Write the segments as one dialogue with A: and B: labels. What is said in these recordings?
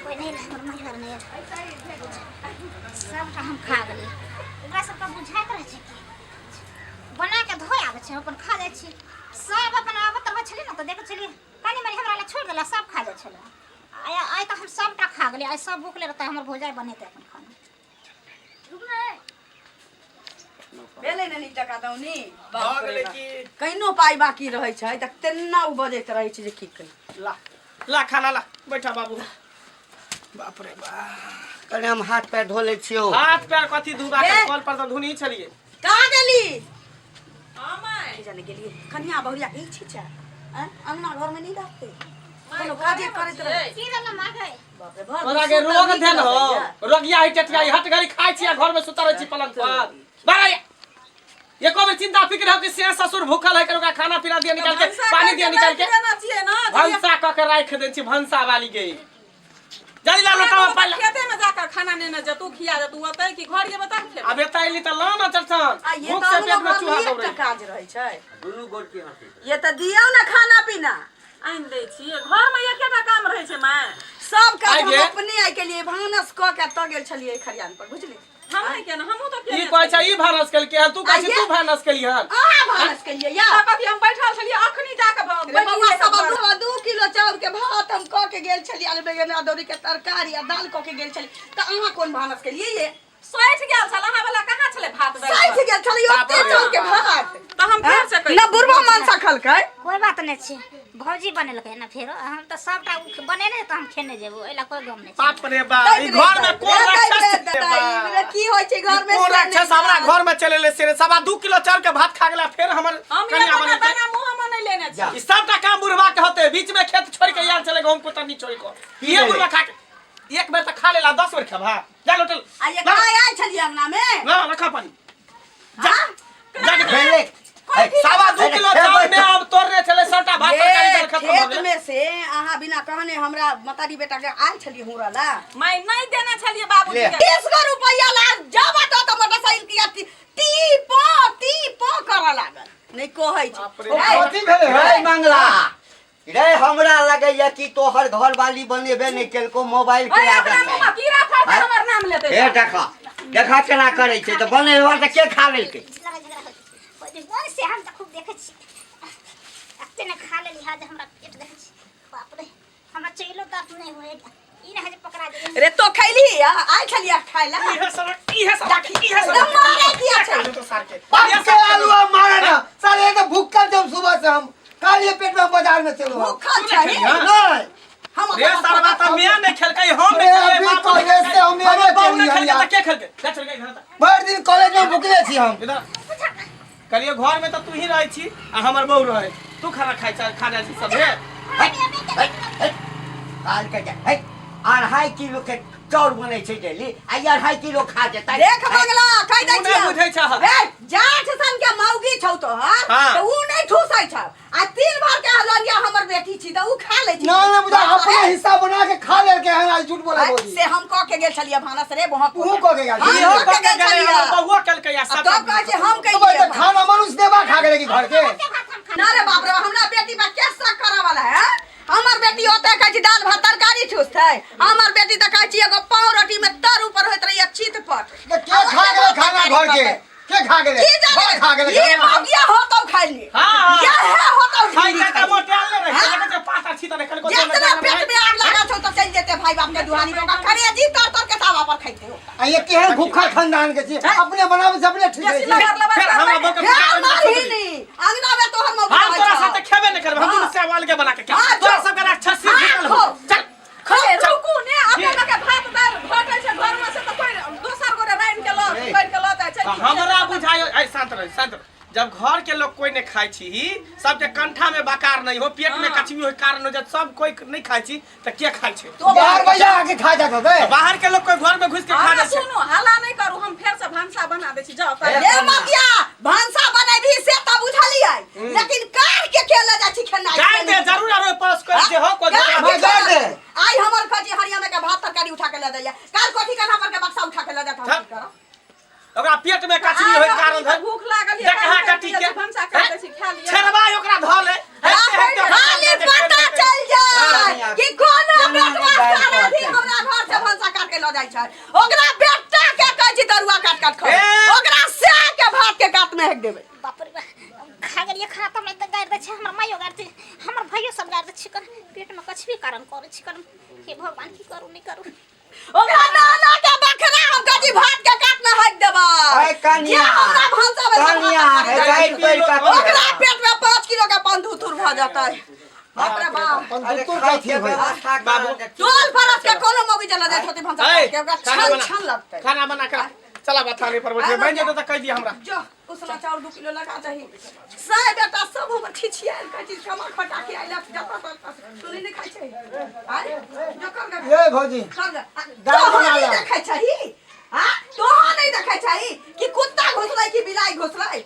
A: कोई नहीं हमर महिर नहीं सब हम खा गेली एकरा सबके बुझाइत रहै छै कि बना के धोय आबै छै अपन खा जाइ छी सब अपन आबत रहै छली न त देखै छली कनी मनी हमरा ले छोड़ देला सब खा जाइ छले आइ त हम सबटा खा गेली आइ सब भूखले रहतै हमर भोजाई बनेतै अपन खाना
B: बेले ने टका दौनी बाप रे कहिनो पाई बाकी रहै छै त तेना उ बजैत रहै छै जे की करी
C: ला खाना ला बैठा बाबू बाप रे बा
D: कने हम हाथ पैर धो ले छियो
C: हाथ पैर कथि धुबा के कल पर त धुनी छलिए
B: कहां गेली माय जाने गेली कन्या बहुरिया ई छी छ अंगना घर में नहीं रहते कोनो काजे करैत रहे
A: की रहल मागे
B: बाप रे भर
C: तोरा के रोग धेन हो रोगिया ही टटिया हट गरी खाइ छी घर में सुता रहै छी पलंग पर बारा ये कोई चिंता फिक्र हो कि से ससुर भूखल है के खाना पीना दिया निकाल के पानी दिया निकाल के भंसा क के राख दे छी भंसा वाली के जल्दी ला लोटा पहले
E: खेते में जाकर खाना लेने जतू खिया जतू ओतै कि घर के बता के
C: अब एतैली त ला न चरछन
B: ये
C: भूख से पेट में चूहा दौड़े
B: काज रहै छै
D: दुनु गोड़ के हाथे
B: ये त दियौ ना खाना पीना
E: आइन दै छी घर में एकेटा काम रहै छै माय
B: सब काज हम अपने आइ के लिए भानस क के त गेल छलिए खरियान पर बुझली
E: हम नहीं केना हमहु तो के
C: ई कहै छै ई भानस केल के तू कहै छै तू भानस केली हन
B: आ भानस के लिए या
E: कथि हम बैठल छलिए अखनी जाके
B: बाबा सब 2 किलो चाउर के भात हम क के गेल छलिए आलू बैगन अदौरी के तरकारी आ दाल क के गेल छलिए त अहाँ कोन भानस के लिए ये
E: सोइठ गेल छल अहाँ वाला कहां छले भात दाल
B: साइठ गेल छलिए ओते चाउर के भात
E: त हम फेर से कहि
B: ना बुढ़वा मानसा खलकै
A: कोई बात नहीं छै भौजी बनेलकै ना फेर हम त सबटा बनेने त हम खेने जेबो एला कोई गम नहीं
C: बाप रे बा ई घर में कोन राक्षस
B: दाई की होय छै घर में
C: कोन राक्षस हमरा घर में चले ले से सवा 2 किलो चाउर के भात खा गेला फिर हमर कन्या बने
E: दाना मुंह में नहीं लेने छी
C: ई सबटा काम बुढ़वा के होते बीच में खेत छोड़ के यार चले गहूं कोतनी छोड़ के ये बुढ़वा खा के एक बेर त खा लेला 10 बेर खा जा लोटल
B: आ ये खाय आइ छलिए अंगना में
C: ना रखा पानी जा जा के
D: पहले
C: सवा 2 किलो चाउर में अब तोड़ने चले सबटा भात तरकारी दाल खत्म हो
B: खेत
C: गेल
B: में से अहाँ बिना कहने हमरा मतारी बेटा के आइ छलिए हुराला
E: मैं नहीं देना छलिए बाबूजी के
B: 30 रुपया ला जब तो मोटरसाइकिल किया टी पो कर लागल नहीं कहै छै
D: कथि भेले हे मंगला रे हमरा लगे या कि तोहर घर वाली बनेबे नहीं केलको मोबाइल के आदत
E: अपना मुंह में कीड़ा फाड़ के हमर नाम लेते
D: ए देखा केना करे छै त बनेवा त के खा लेलकै
A: कोई से हम त खूब देखै छी अते ने खा लेली हा जे हमरा पेट देखै छी बाप रे हमरा चैलो त नहीं होएगा ई ना जे पकड़ा दे
B: रे तो खैली आइ छलिए खाइला
C: ई है सब
B: मारे दिया छै
C: तो सार के
D: पानी से आलू मारे ना साले तो भूखल जब सुबह से हम कालिए पेट में बाजार में चलो
B: भूखल छै
D: नहीं
B: हम
C: रे सरवा त मियां ने खेलकै हम
D: रे अभी कॉलेज से हम
C: ने
D: चली
C: खेलकै त के खेलकै जा चल गई घर त
D: भर दिन कॉलेज में भूखले छी हम
C: इधर कलिए घर में त तू ही रहै छी आ हमर बहू रहै तू खाना खाना छी सब है
D: आज के जा है 2.5 किलो के चाउर बनै छै डेली आ 2.5 किलो खा जेतै
B: देख मंगला कह दै छी
C: बुझै छ
B: रे जाठ सन के मौगी छौ तो त उ नहीं ठूसै छ आ 3 बार के हलरिया हमर बेटी छी त उ खा ले छी
D: ना ना बुझा अपने हिस्सा बना के खा ले के है झूठ बोले बोली
B: से हम क के गेल छलिए भानस रे वहां
D: तू क के गेल
C: ये क के गेलै बहुआ केलकै या सब
B: तो कह छै हम
D: तो
B: कहिए
D: खाना मनुष्य देवा खा गेले की घर के
B: ना रे बाप रे हमरा बेटी पर के शक करे वाला है हमर बेटी ओते कहै छी दाल भात तरकारी ठूसतै हमर बेटी त कहै छी एगो पाव रोटी में तर ऊपर होइत रहिए चित पर
D: के खा गेले खाना घर के खा गेले खा गेले
B: ये मौगिया हो तो खाइ ली
C: हां
B: ये है हो तो
C: खाइ के मोटेल ने रहे के पाटा छी त निकल को
B: जितना पेट में आग लगा छौ त चल जेते भाई बाप के दुहानी में करे जी तर के तावा पर खाइते हो
D: आ ये केहन भूखा खानदान के छी अपने बनावे से अपने ठीक है
C: फिर हमरा बक
B: मारी नहीं अंगना में तोहर मौगी
C: हम तोरा साथे खेबे न करब हम से वाल के बना के तोरा सब के राक्षसी निकल हो चल
E: खले रुकू ने अपना के भात दाल घटै छै घर में से त कोई दोसर गोरे राइन के ल कोइ के ल जाय छै
C: हमरा बुझायो ऐ शांत रह जब घर के लोग कोई नहीं खाई छी सबके कंठा में बकार नहीं हो पेट में कचवी हो कारण हो जब सब कोई नहीं खाई छी त के खाई छै
D: तो बाहर भैया आके खा जात होबे
C: बाहर के लोग कोई घर में घुस के खा जाय छै
E: सुनो हल्ला नहीं करू हम फेर से भानसा बना दे छी जाओ
B: ए मगिया भानसा बनेबी से त बुझलियै लेकिन कार के ले जा छी खेनाइ
C: गाय दे जरूर आरो परस कर दे हो को
B: दे आई हमर कजी हरिया में के भात तरकारी उठा के ले दैया काल कथि के नंबर के बक्सा उठा के ले जात हम करब
C: ओकरा पेट में कचवी होय कारण है
E: भूख लागल
C: या कहां कटी के
E: भानसा कर दे छी खा लिया
C: छरवा ओकरा ध ले
B: खाली पता चल जाए कि कोन बेटवा सारा दिन हमरा है ओकरा बेटा के कहै छी दरुआ काट काट खा ओकरा से के भात के काट में हेक देबै
A: बाप रे खा गेलिए खाना त मैं त गाड़ दे छै हमर माइयो गाड़ दे हमर भाइयो सब गाड़ दे छिकन पेट में कछ भी कारण करे छिकन हे भगवान की करू नहीं करू
B: ओकरा नाना के बखरा हम गजी भात के काट में हेक देबै
D: अरे कन्या
B: हमरा भाषा में
D: कन्या है गाइड पर का
B: ओकरा पेट में 5 किलो का बंधुतुर भ जाता है बाप रे बाप
D: अरे खाई के व्यवस्था
C: बाबू
B: टोल फरस के कोनो मौगी चला जाय होते भाषा के ओकरा छन छन लगतै
C: खाना बना के चला बथाने पर बैठ बन जेतो त कह दिया हमरा
B: जो उसला चाउर 2 किलो लगा चाहिए साय बेटा सब हमर छिछियाल का चीज कमा खटा के आइला जता तू नहीं खाइ छै अरे जो कर
D: ए भौजी
B: दाल बना ले देखै छही हां तो नहीं देखै छही कि कुत्ता घुसलै कि बिलाई घुसलै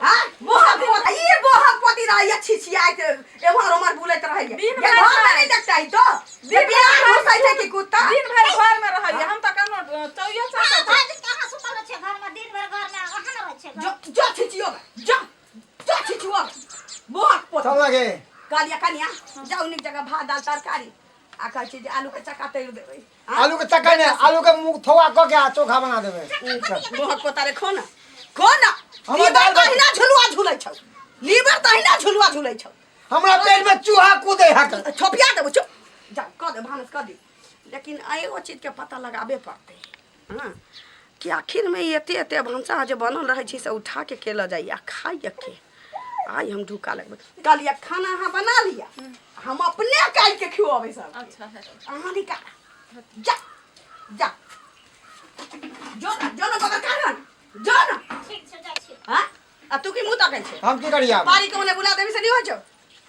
B: हां बोहक पति रहिए छिछियाइत एमहर उमर बुलैत रहिए ये घर में नहीं देखता ही तो बिलाई घुसै छै कि कुत्ता
E: दिन भर घर में रहिए हम त कनो चौया चाहत
A: भाई कहां सुतल छै घर में दिन भर घर में कहां रह छै
B: जो छिछियो जो छिछुआ बोहक पति
D: चल लगे
B: कनिया जाऊ निक जगह भात दाल तरकारी आ कहै छी जे आलू के चक्का तैर देबै
D: आलू के चक्का ने आलू के मुंह थोआ क के चोखा बना देबे
B: बोहक पोता रे खोना
D: हमर दाल
B: तहिना झुलुआ झुलै छौ लीवर तहिना झुलुआ झुलै छौ
D: हमरा पेट में चूहा कूदे हक
B: छोपिया देबो चुप जा क दे भानस क दे लेकिन एगो चीज के पता लगाबे पड़तै हां कि आखिर में एते भंसा जे बनल रहै छी से उठा के केला जाई आ खाई के आई हम ढुका लगबै कहलिया खाना अहाँ बना लिया हम अपने काट के खियोबै सब
E: अच्छा है
B: अहाँ निकाल जा जो ना बगर कारण जो ना
A: ठीक छै जाइ छी
B: हां आ तू की मुंह ताकै छै
D: हम की करिया
B: पारी को ने बुला देबी से नहीं हो छौ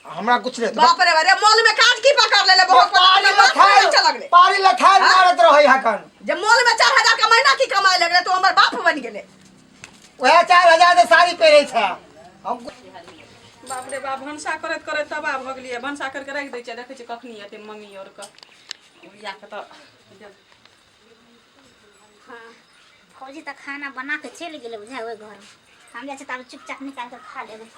D: हमरा कुछ नहीं
B: बाप रे रे मॉल में काज की पकड़ ले बहुत
D: पारी
B: लखाई चल लगले
D: पारी लखाई मारत रहै हकन
B: जब मॉल में 4000 का महीना की कमाई लगले तो हमर बाप बन गेले
D: ओहे 4000 के साड़ी पहिरै छै हम
E: बाप रे बाप भंसा करत करत तबाह भ गेलिए भंसा करके राख दै छै देखै छै कखनी एते मम्मी और क या के त
A: हां फौजी त खाना बना के चल गेले बुझा ओइ घर हम जाइ छै तब चुपचाप निकाल के खा लेबै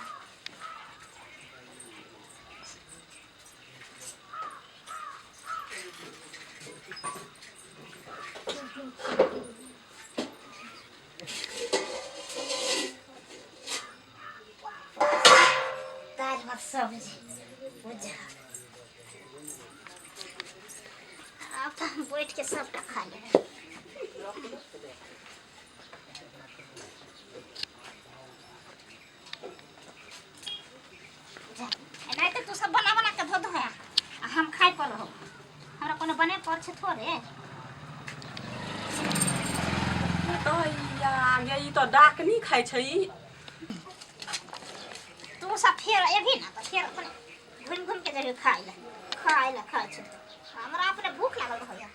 A: दाल भात सब्जी बुझा अब तो हम बैठ के सबटा खा लेबै नहीं तो तू सब बना के धो दो है हम खाई पर हो हमरा कोनो बने पर छै थोड़े
E: तो या गे ई तो डाकनी खाइ छै
A: तू सब फेर एभी ना तो फेर अपन घूम के जगह खाई छै हमरा अपने भूख लागल रहया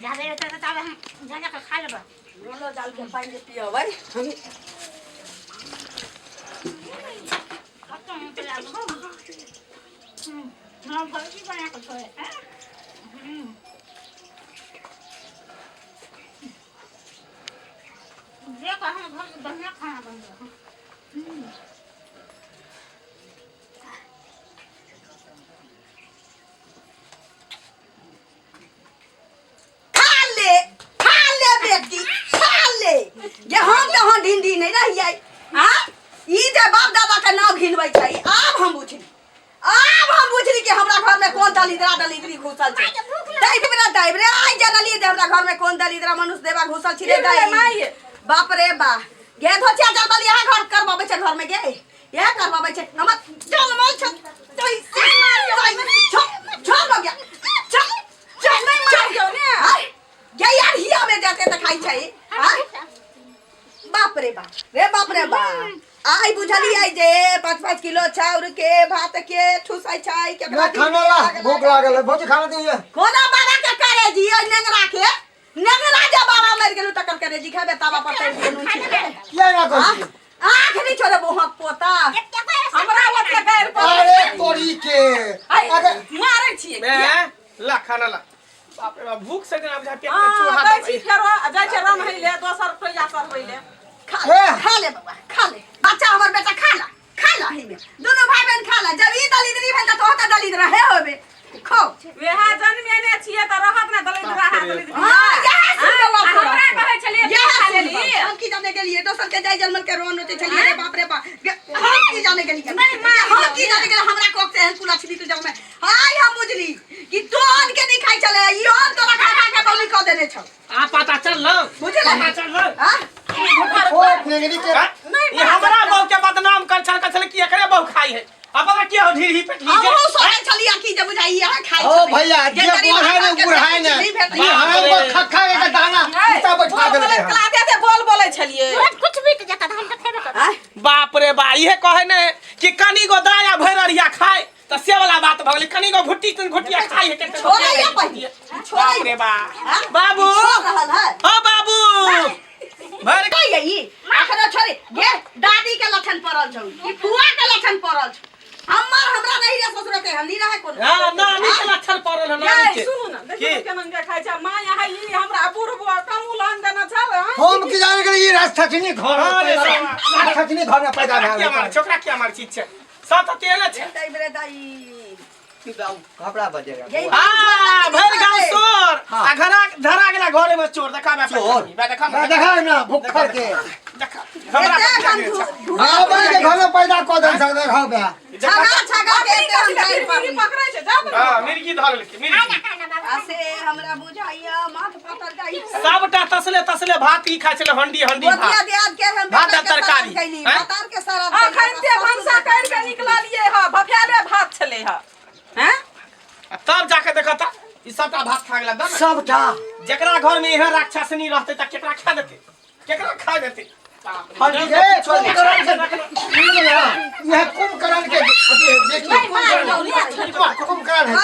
A: जाबे तो तब हम जा के खा लेबे
B: बोलो डाल के पानी पियबै
A: हम भौजी बना के छोड़े देखो हम घर में बढ़िया खाना बन रहा
B: खा ले बेटी खा ले ये हम यहाँ ढिंडी नहीं रहिए हां ई जे बाप दादा के नाम घिनबै छै आब हम बुझली कि हमरा घर में कोन दलिद्री घुसल छै दाइ रे आई जनली जे हमरा घर में कोन दलिद्रा मनुष्य देवा घुसल छी रे दाइ बाप रे बा गे धोचिया जलबल यहाँ घर करबाबै छै घर में गे यह करबाबै छै नमक जलमल छै तो इसे छोड़ हो गया चल नहीं मार गयो ने गे यार हिया में जाते त खाई छै हां बाप रे बा आई बुझलियै जे 5-5 किलो चाउर के भात के ठुसाई छै केकरा
D: खाना ला भूख लागल है भौजी खाना दिए
B: कोना बाबा के करे जी नेंगरा जे बाबा मर गेलु तकर करे जी खाबे तावा पर तै नु छी
D: किया ना कहछी
B: आंख नहीं छोड़े बोहक पोता
E: हमरा ओते गैर
D: अरे तोरी के
E: अगर मारै छी
C: ला खाना ला बाप रे बाप भूख से अब पेट में
E: हां
C: चूहा
E: दै छी फेरो जाइ छै राम हइले दोसर रुपैया करबै ले
B: खा ले बाबा खा ले बच्चा हमर बेटा खा ला ही में दोनों भाई बहन खा ला जब ई दलित नहीं भेल तो होता दलित रहे होबे खो
E: वेहा जन्मेने छिए त रहत ने दलित रहा दलित
B: हां यही सुन लो
E: हमरा कहै छलिए खा लेली
B: हम की जाने के लिए दोसर के जाय जन्मल के रोन होते छलिए रे बाप रे बाप हम की जाने के लिए हम की जाने के लिए हमरा कोक से कुला छली तो जब मैं हाय हम बुझली कि तोन के नहीं खाई चले ई और तोरा खा के बलि क देने छ
C: आ पता चल लो
B: बुझला
C: पता चल लो
B: हां
D: ओ फेंगनी के
C: ये हमरा बहू के बदनाम कर छल कि एकरे बहू खाई है अब के हो ढीर ही पेटली जे
B: हम सोचे छलिए कि जब बुझाई यहां खाई
D: ओ भैया जे बुढ़ाई ने बुढ़ाई ने हम खखा के दाना इतना बैठा देले
E: कलाते से बोलै छलिए
A: कुछ भी जाता था हम तो खेबे कर
C: बाप रे बा ये कहे ने कि कनी गो दाया भैररिया खाए त से वाला बात भ गेली कनी गो घुट्टी तुन घुटिया खाई है के
B: छोड़ैया पहिए
C: बाप रे बा बाबू
B: रहल है
C: ओ बाबू भर
B: का यही अखरा छोरी ये दादी के लक्षण पड़ल छौ ई फुआ के लक्षण पड़ल छ हमरा नहीं रे ससुर के हल्दी रहे कोन
C: हां नानी के लक्षण पड़ल है नानी के
E: सुनु ना देखिए केनन के खाइ छ मां यहाँ ई हमरा बुढ़बो कमुलान देना छ
D: हम की जाने के ये रास्ता छनी घर रास्ता छनी घर में पैदा भेल
C: छोकरा क्या मार चीज छै सब त तेल छै
B: दाई बरे दाई
D: कपड़ा बजेगा
C: हां भर गांव चोर
D: हाँ।
C: आ घरा धरा गेला घरे में चोर देखा
D: चोर देखा ना भुक्खर के
C: देखा हमरा
D: हां भाई के घर में पैदा क दे सकते खाओ बे
B: छगा के हम दाई पर
E: पकड़ै छै जाओ
C: हां मिर्गी धर लेके मिर्गी
B: आसे हमरा बुझाइया माथ पातर जाई
C: सबटा तसले भात ई खाइ छले हंडी
B: गोतिया
C: भात
B: दियाद के हम
C: भात आ तरकारी, हैं?
B: बतार के सारा
E: अखनते भंसा कर के निकललिए ह भफियाले भात छले ह हैं
C: तब जाके देखता ई सबटा भात खा गेला दम
D: सबटा
C: जेकरा घर में एहन राक्षसनी रहते त केकरा खा देते केकरा खा देते
D: हंडी के कुंभकर्ण से यह कुंभकर्ण के देखिए कुंभकर्ण है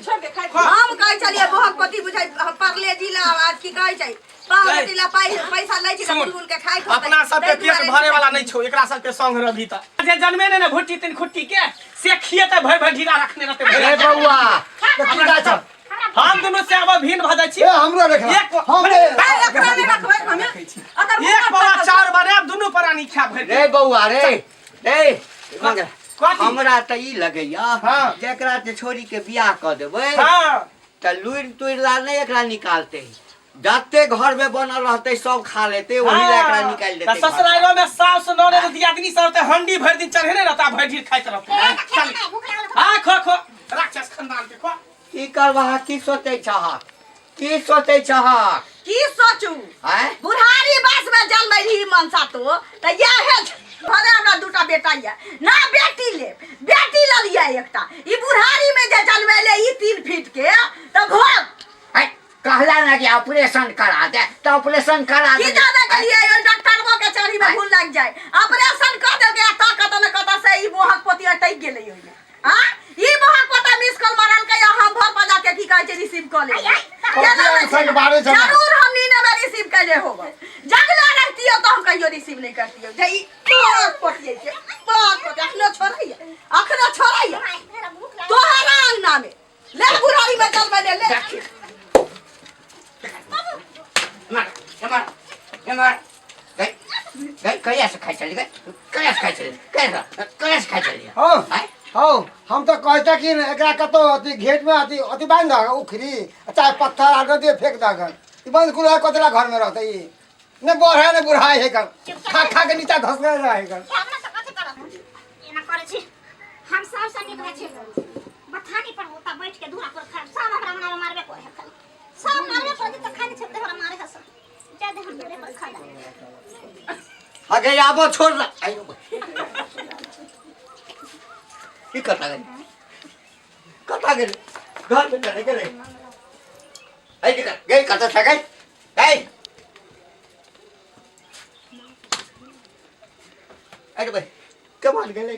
E: छोड़ के खाइ
B: हम कहै छलिए बहुत पति बुझाइ परले जिला आवाज की कहै छै पावतिला पैसा लै छी बुलबुल के खाइ
C: अपना सब के पेट भरे वाला नहीं छो एकरा सब के संग रही त जे जन्मे ने घुट्टी तीन खुट्टी के से खिएते भर भर ढीला रखने रहते
D: ए बउआ तो की जाय छ
C: हम दोनों से अब भिन्न भ जाय छी
D: ए हमरो देख हम
E: एकरा नहीं रखबै हमें अगर
C: एक बड़ा चार बने दुनु प्राणी खा भर
D: रे बउआ रे रे
C: कथी
D: हमरा त ई लगैया
C: हाँ।
D: जेकरा से छोरी के बियाह क देबै
C: हां
D: त लुइर तुइरला नहीं एकरा निकालते जते घर में बनल रहते सब खा लेते वही ला एकरा निकाल देते
C: ससुरालो में सास नौने दियादनी सब ते हंडी भर दिन चढ़ेने रहता भर ढीर खाइत रहते चल हां खो खो राक्षस खानदान के खो
D: की करबा की सोचै छह की सोचै छह
B: की सोचू
D: हैं
B: बुढ़ारी बस में जन्मै रही मनसा तो त यह घरे हमरा दूटा बेटा या ना बेटी ले लिया एकटा ई बुढ़ारी में जे जन्मेले ई 3 फीट के त भोग
D: है कहला ना कि ऑपरेशन करा दे तो ऑपरेशन करा दे
B: की जाने के लिए यो डॉक्टरबो के चढ़ी में भूल लग जाए ऑपरेशन कर दे के ताकत न कत से ई मोहक पोती अटक गेलै ओइ में हां ई मोहक पोता मिस कॉल मारल के हम भर पजा के की कहै छै रिसीव क ले जरूर हम नी ने रिसीव कर ले होगा जगला रहती हो तो हम कहियो रिसीव नहीं करती हो जे ई बहुत पोती के बहुत अखनो छोड़ैया तोहरा अंगना में ले बुढ़ारी में चल बने ले
D: मार गई कहिया से खाई चली गई कहिया से खाई चली
F: हो हम तो कहते कि एकरा कतो अति घेट में अति बांध द उखरी चाहे पत्थर आकर दे फेंक द घर ई बंद कुल कतरा घर में रहते ई ने बढ़ा ने बुढ़ाई है कर खा खा के नीचा धस गए रहे कर
A: हमरा सब कथि करब एना करे छी हम सब संगी कहै छी बथानी पर होता बैठ के दूरा पर खा सब हमरा मना मारबे करे है सब मारबे करे त खाली छते हमरा मारे है सब जादे हम दूरे पर खा ले
D: अगे आबो छोड़ ला की कथा गई घर में चले गए आई के गई कथा था गई अरे भाई कमाल गए